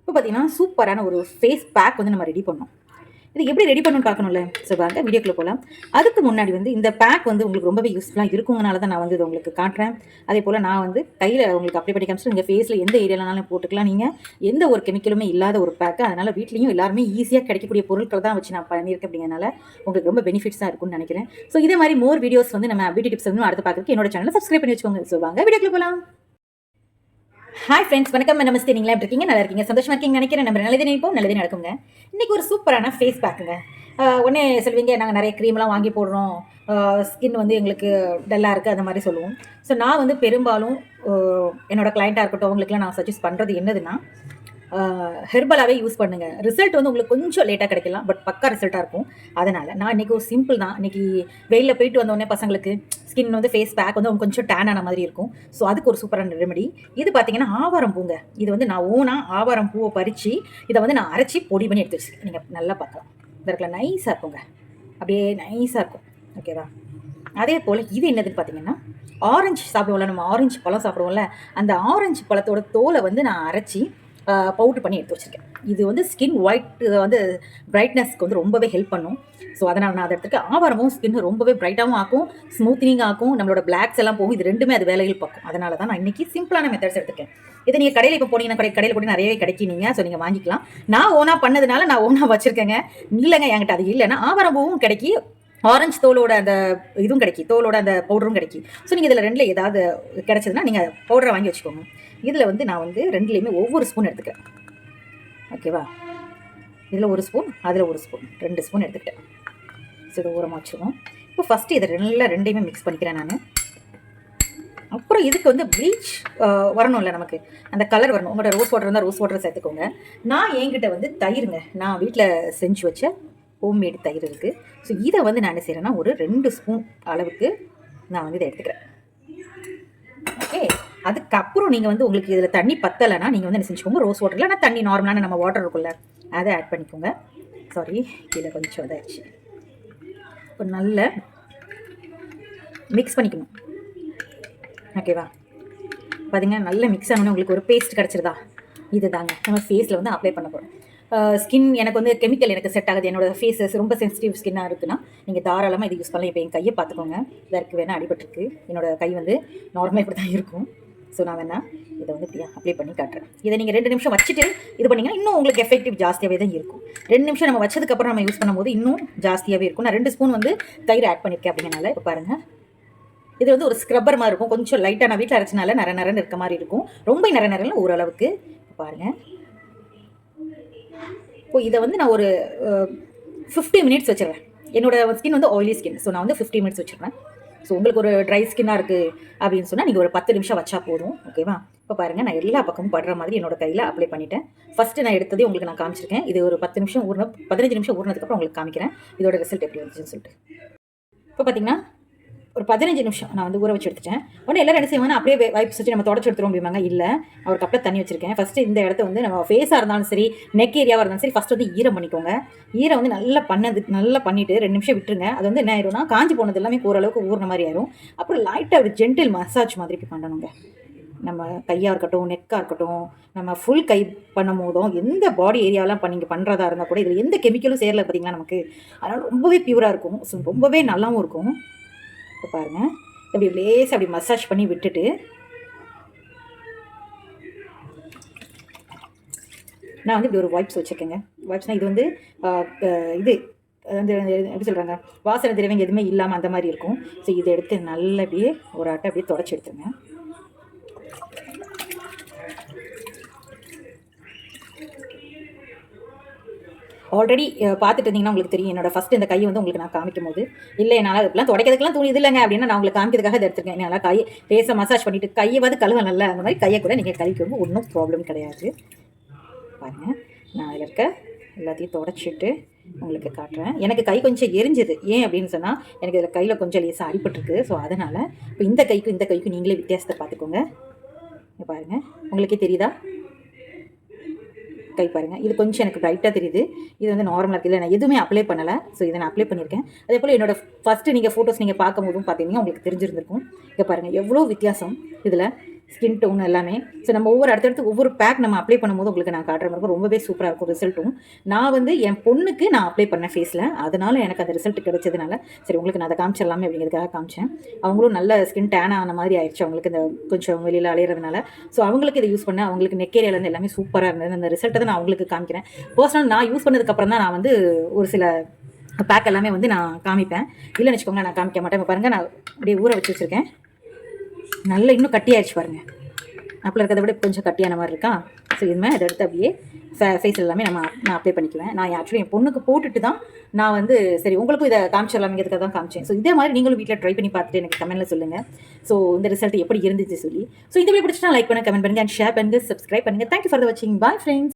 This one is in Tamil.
இப்போ பார்த்தீங்கன்னா சூப்பரான ஒரு ஃபேஸ் பேக் வந்து நம்ம ரெடி பண்ணோம். இது எப்படி ரெடி பண்ணணும்னு பார்க்கணும்ல. ஸோ வாங்க வீடியோக்குள்ள போகலாம். அதுக்கு முன்னாடி வந்து இந்த பேக் வந்து உங்களுக்கு ரொம்பவே யூஸ்ஃபுல்லாக இருக்குங்கனால தான் நான் வந்து இதை உங்களுக்கு காட்டுறேன். அதேபோல் நான் வந்து கையில் உங்களுக்கு அப்ளை பண்ணி காமிச்சிட்டு நீங்கள் ஃபேஸில் எந்த ஏரியாலனாலும் போட்டுக்கலாம். நீங்கள் எந்த ஒரு கெமிக்கலுமே இல்லாத ஒரு பேக்கு. அதனால் வீட்லேயும் எல்லாருமே ஈஸியாக கிடைக்கக்கூடிய பொருட்கள் தான் வச்சு நான் பண்ணியிருக்கேன். அப்படிங்கிறனால உங்களுக்கு ரொம்ப பெனிஃபிட்ஸாக இருக்கும்னு நினைக்கிறேன். ஸோ இதே மாதிரி மோர் வீடியோஸ் வந்து நம்ம பியூட்டி டிப்ஸ் வந்து அடுத்து பார்க்குறதுக்கு என்னோட சேனலை சப்ஸ்கிரைப் பண்ணி வச்சுக்கோங்க. ஸோ வாங்க வீடியோக்குள்ள போகலாம். ஹாய் ஃப்ரெண்ட்ஸ், வணக்கம், நமஸ்தே. நீங்களா எப்படி இருக்கீங்க? நல்லா இருக்கீங்க, சந்தோஷமா இருக்கீங்கன்னு நினைக்கிறேன். நம்ம நல்லதே நினைப்போம், நல்லதே நடக்குங்க. இன்னைக்கு ஒரு சூப்பரான ஃபேஸ் பேக்குங்க. உடனே சொல்வீங்க, நாங்கள் நிறைய க்ரீம்லாம் வாங்கி போடுறோம், ஸ்கின் வந்து எங்களுக்கு டல்லாக இருக்குது, அந்த மாதிரி சொல்லுவோம். ஸோ நான் வந்து பெரும்பாலும் என்னோட கிளைண்ட்டாக இருக்கட்டும், அவங்களுக்குலாம் நான் சஜஸ்ட் பண்ணுறது என்னதுன்னா, ஹெர்பலாகவே யூஸ் பண்ணுங்கள். ரிசல்ட் வந்து உங்களுக்கு கொஞ்சம் லேட்டாக கிடைக்கலாம், பட் பக்கா ரிசல்ட்டாக இருக்கும். அதனால் நான் இன்றைக்கி ஒரு சிம்பிள் தான். இன்றைக்கி வெயிலில் போயிட்டு வந்தோடனே பசங்களுக்கு ஸ்கின் வந்து ஃபேஸ் பேக் வந்து கொஞ்சம் டேன் ஆன மாதிரி இருக்கும். ஸோ அதுக்கு ஒரு சூப்பரான ரெமெடி. இது பார்த்தீங்கன்னா ஆவாரம் பூங்க. இது வந்து நான் ஆவாரம் பூவை பறித்து இதை வந்து நான் அரைச்சி பொடி பண்ணி எடுத்து வச்சுருக்கேன். நீங்கள் நல்லா பார்க்கலாம், இந்த நைஸாக இருக்குங்க, அப்படியே நைஸாக இருக்கும். ஓகேவா? அதே போல் இது என்னதுன்னு பார்த்தீங்கன்னா, ஆரஞ்சு சாப்பிடுவோம்ல, நம்ம ஆரஞ்சு பழம் சாப்பிடுவோம்ல, அந்த ஆரஞ்சு பழத்தோட தோலை வந்து நான் அரைச்சி பவுட்ரு பண்ணி எடுத்து வச்சுருக்கேன். இது வந்து ஸ்கின் ஒயிட் வந்து பிரைட்னஸ்க்கு வந்து ரொம்பவே ஹெல்ப் பண்ணும். ஸோ அதனால் நான் அதை எடுத்துருக்கேன். ஆவாரமும் ஸ்கின் ரொம்பவே பிரைட்டாகவும் ஆக்கும், ஸ்மூத்னிங் ஆக்கும், நம்மளோட பிளாக்ஸ் எல்லாம் போகும். இது ரெண்டுமே அது வேலைகள் பார்க்கும். அதனால தான் நான் இன்றைக்கி சிம்பிளான மெத்தட்ஸ் எடுத்துருக்கேன். இதை நீங்கள் கடையில் இப்போ போனீங்கன்னா கடையில் கூட நிறையவே கிடைக்கினீங்க. ஸோ நீங்கள் வாங்கிக்கலாம். நான் ஓனாக பண்ணதுனால நான் ஓனாக வச்சுருக்கேங்க. இல்லைங்க என்கிட்ட அது இல்லைன்னா ஆவாரம் பூவும் கிடைக்கி, ஆரஞ்சு தோலோட அந்த இதுவும் கிடைக்கி, தோலோட அந்த பவுடரும் கிடைக்கி. ஸோ நீங்கள் இதில் ரெண்டில் ஏதாவது கிடைச்சதுன்னா நீங்கள் பவுடரை வாங்கி வச்சுக்கோங்க. இதில் வந்து நான் வந்து ரெண்டுலேயுமே ஒவ்வொரு ஸ்பூன் எடுத்துக்கிறேன். ஓகேவா? இதில் ஒரு ஸ்பூன், அதில் ஒரு ஸ்பூன், 2 ஸ்பூன் எடுத்துக்கிட்டேன். ஸோ இதை ஊறமாக வச்சுருவோம். இப்போ ஃபஸ்ட்டு இதை ரெண்டையுமே மிக்ஸ் பண்ணிக்கிறேன் நான். அப்புறம் இதுக்கு வந்து ப்ளீச் வரணும்ல, நமக்கு அந்த கலர் வரணும். உங்களோட ரோஸ் வாட்டர் இருந்தால் ரோஸ் வாட்டர் சேர்த்துக்கோங்க. நான் என்கிட்ட வந்து தயிருங்க, நான் வீட்டில் செஞ்சு வச்ச ஹோம்மேடு தயிர் இருக்குது. ஸோ இதை வந்து நான் என்ன செய்கிறேன்னா, ஒரு 2 ஸ்பூன் அளவுக்கு நான் வந்து இதை எடுத்துக்கிறேன். ஓகே. அதுக்கப்புறம் நீங்கள் வந்து உங்களுக்கு இதில் தண்ணி பத்தலைன்னா நீங்கள் வந்து என்ன செஞ்சுக்கோங்க, ரோஸ் வாட்டரில் ஆனால் தண்ணி நார்மலான நம்ம வாட்டர் இருக்குல்ல, அதை ஆட் பண்ணிக்கோங்க. சாரி, கீழே கொஞ்சம் இதாகிடுச்சு. இப்போ நல்லா மிக்ஸ் பண்ணிக்கணும். ஓகேவா? பார்த்தீங்கன்னா நல்லா மிக்ஸ் ஆனோன்னு உங்களுக்கு ஒரு பேஸ்ட் கிடச்சிருதா? இது தாங்க நம்ம ஃபேஸில் வந்து அப்ளை பண்ண போகிறோம். ஸ்கின் எனக்கு வந்து கெமிக்கல் எனக்கு செட் ஆகுது, என்னோடய ஃபேஸஸ் ரொம்ப சென்சிட்டிவ் ஸ்கின்னாக இருக்குன்னா நீங்கள் தாராளமாக இது யூஸ் பண்ணலாம். இப்போ என் கையை பார்த்துக்கோங்க, இதற்கு வேணால் அடிபட்டுருக்கு. என்னோடய கை வந்து நார்மலாக இப்படி தான் இருக்கும். ஸோ நான் வேணால் இதை வந்து இப்படியா அப்ளை பண்ணி காட்டுறேன். இதை நீங்கள் 2 நிமிஷம் வச்சுட்டு இது பண்ணிங்கன்னா இன்னும் உங்களுக்கு எஃபெக்டிவ் ஜாஸ்தியாகவே தான் இருக்கும். 2 நிமிஷம் நம்ம வச்சதுக்கப்புறம் நம்ம யூஸ் பண்ணும்போது இன்னும் ஜாஸ்தியாகவே இருக்கும். நான் 2 ஸ்பூன் வந்து தயிர் ஆட் பண்ணியிருக்கேன். அப்படிங்கிறனால இப்போ பாருங்கள், இது வந்து ஒரு ஸ்க்ரப்பர் மாதிரி இருக்கும். கொஞ்சம் லைட்டாக நான் வீட்டில் அரைச்சனால நரன்னு இருக்க மாதிரி இருக்கும். ரொம்ப நரன்னு ஓரளவுக்கு பாருங்கள். இப்போ இதை வந்து நான் ஒரு 50 மினிட்ஸ் வச்சுருவேன். என்னோடய ஸ்கின் வந்து ஆயிலி ஸ்கின். ஸோ நான் வந்து 50 மினிட்ஸ் வச்சுருவேன். ஸோ உங்களுக்கு ஒரு ட்ரை ஸ்கின்னாக இருக்குது அப்படின்னு சொன்னால் நீங்கள் ஒரு 10 நிமிஷம் வச்சா போதும். ஓகேவா? இப்போ பாருங்கள், நான் எல்லா பக்கமும் படுற மாதிரி என்னோட கையில் அப்ளை பண்ணிவிட்டேன். ஃபஸ்ட்டு நான் எடுத்ததே உங்களுக்கு நான் காமிச்சிருக்கேன். இது ஒரு 10 நிமிஷம் 15 நிமிஷம் ஊறினதுக்கப்புறம் உங்களுக்கு காமிக்கிறேன் இதோட ரிசல்ட் எப்படி வந்துச்சுன்னு சொல்லிட்டு. இப்போ பார்த்தீங்கன்னா ஒரு 15 நிமிஷம் நான் வந்து ஊற வச்சு எடுத்துட்டேன். உடனே எல்லாரும் என்ன செய்வாங்கன்னா, அப்படியே வைப்ஸ் வச்சு நம்ம தொடச்சி எடுத்துருவோம் அப்படிம்பாங்க. இல்லை, ஒரு கப்பில் தண்ணி வச்சிருக்கேன். ஃபஸ்ட்டு இந்த இடத்த வந்து நம்ம ஃபேஸாக இருந்தாலும் சரி, நெக் ஏரியாவாக இருந்தாலும் சரி, ஃபஸ்ட்டு வந்து ஈரம் பண்ணிக்கோங்க. ஈரம் வந்து நல்லா பண்ணிவிட்டு 2 நிமிஷம் விட்டுருங்க. அது வந்து என்ன ஆயிரும்னா, காஞ்சி போனது எல்லாமே ஓரளவுக்கு ஊறின மாதிரி ஆயிரும். அப்புறம் லைட்டாக ஒரு ஜென்டில் மசாஜ் மாதிரி இப்படி பண்ணணுங்க. நம்ம கையாக இருக்கட்டும், நெக்காக இருக்கட்டும், நம்ம ஃபுல் கை பண்ணும் போதும் எந்த பாடி ஏரியாவெலாம் நீங்கள் பண்ணுறதா இருந்தால் கூட இதில் எந்த கெமிக்கலும் சேரலை பார்த்தீங்கன்னா நமக்கு. அதனால் ரொம்பவே பியூராக இருக்கும். ஸோ ரொம்பவே நல்லாவும் இருக்கும். இப்போ பாருங்கள், இப்படி லேசாக அப்படி மசாஜ் பண்ணி விட்டுட்டு நான் வந்து இப்படி ஒரு வைப்ஸ் வச்சுருக்கேங்க. வைப்ஸ்னால் இது வந்து இது வந்து எப்படி சொல்கிறாங்க, வாசனை திரவியங்க எதுவுமே இல்லாமல் அந்த மாதிரி இருக்கும். ஸோ இதை எடுத்து நல்லா அப்படியே ஒரு ஆட்டை அப்படியே தொடச்சி எடுத்துருங்க. ஆல்ரெடி பார்த்துட்டு இருந்தீங்கன்னா உங்களுக்கு தெரியும், என்னோட ஃபஸ்ட்டு இந்த கையை வந்து உங்களுக்கு நான் காமிக்கும் போது, இல்லை என்னால் இப்பெல்லாம் துடைக்கிறதுக்குலாம் துணி இது இல்லைங்க அப்படின்னா நான் உங்களுக்கு காமிக்கிறதுக்காக இதை எடுத்துருக்கேன். என்னால் கையை ஃபேஸை மசாஜ் பண்ணிவிட்டு கையை கழுவ நல்லா அந்த மாதிரி கையை கூட நீங்கள் கழிக்கவும் ஒன்றும் ப்ராப்ளம் கிடையாது. பாருங்கள், நான் அதில் இருக்க எல்லாத்தையும் தொடச்சிட்டு உங்களுக்கு காட்டுறேன். எனக்கு கை கொஞ்சம் எரிஞ்சுது. ஏன் அப்படின்னு சொன்னால், எனக்கு இதில் கையில் கொஞ்சம் லேசாக அடிபட்டுருக்கு. ஸோ அதனால் இப்போ இந்த கைக்கும் நீங்களே வித்தியாசத்தை பார்த்துக்கோங்க. பாருங்கள், உங்களுக்கே தெரியுதா? கை பாருங்கள், இது கொஞ்சம் எனக்கு ப்ரைட்டாக தெரியுது. இது வந்து நார்மலாக இருக்குது. நான் எதுவுமே அப்ளை பண்ணலை. ஸோ இதை நான் அப்ளை பண்ணியிருக்கேன். அதே போல் என்னோடய ஃபஸ்ட்டு நீங்கள் ஃபோட்டோஸ் நீங்கள் பார்க்கும் போதும் பார்த்தீங்கன்னா உங்களுக்கு தெரிஞ்சிருந்திருக்கும். இங்கே பாருங்கள் எவ்வளோ வித்தியாசம் இதில். ஸ்கின் டோன் எல்லாமே. ஸோ நம்ம அடுத்தடுத்து ஒவ்வொரு பேக் நம்ம அப்ளை பண்ணும்போது உங்களுக்கு நான் காட்டுற மாதிரி இருக்கும். ரொம்பவே சூப்பராக இருக்கும் ரிசல்ட்டும். நான் வந்து என் பொண்ணுக்கு நான் அப்ளை பண்ணேன் ஃபேஸில். அதனால எனக்கு அந்த ரிசல்ட் கிடைச்சதுனால சரி உங்களுக்கு நான் அதை காமிச்சிடலாமே அப்படிங்கிறதுக்காக காமிச்சேன். அவங்களும் நல்ல ஸ்கின் டேன் ஆன மாதிரி ஆயிடுச்சு அவங்களுக்கு இந்த கொஞ்சம் வெளியில் அலையிறதுனால. ஸோ அவங்களுக்கு இதை யூஸ் பண்ண அவங்களுக்கு நெக் ஏரியாலேருந்து எல்லாமே சூப்பராக இருந்தது. அந்த ரிசல்ட்டை தான் நான் அவங்களுக்கு காமிக்கிறேன். பர்சனல் நான் யூஸ் பண்ணதுக்கப்புறம் தான் நான் வந்து ஒரு சில பேக் எல்லாமே வந்து நான் காமிப்பேன். இல்லைன்னு வச்சுக்கோங்களேன் நான் காமிக்க மாட்டேன். இப்போ பாருங்கள் நான் அப்படியே ஊற வச்சு வச்சுருக்கேன். நல்லா இன்னும் கட்டியாயிடுச்சு பாருங்கள். அப்போ இருக்கிறத விட கொஞ்சம் கட்டியான மாதிரி இருக்கா. ஸோ இதுமாதிரி அதை எடுத்து அப்படியே ஃபேஸ் எல்லாமே நான் அப்ளை பண்ணிக்குவேன். நான் ஆக்சுவலி என் பொண்ணுக்கு போட்டுட்டு தான் நான் வந்து சரி உங்களுக்கும் இதை காமிச்சிடலாம்ங்கிறதுக்காக தான் காமிச்சேன். ஸோ இதே மாதிரி நீங்களும் வீட்டில் ட்ரை பண்ணி பார்த்துட்டு எனக்கு கமெண்ட்டில் சொல்லுங்கள். ஸோ இந்த ரிசல்ட் எப்படி இருந்துச்சு சொல்லி. ஸோ இந்த வீடியோ பிடிச்சினா லைக் பண்ணுங்கள், கமெண்ட் பண்ணுங்கள், அண்ட் ஷேர் பண்ணுங்கள், சப்ஸ்கிரைப் பண்ணுங்கள். தேங்க்யூ ஃபார் த வாட்சிங். Bye friends.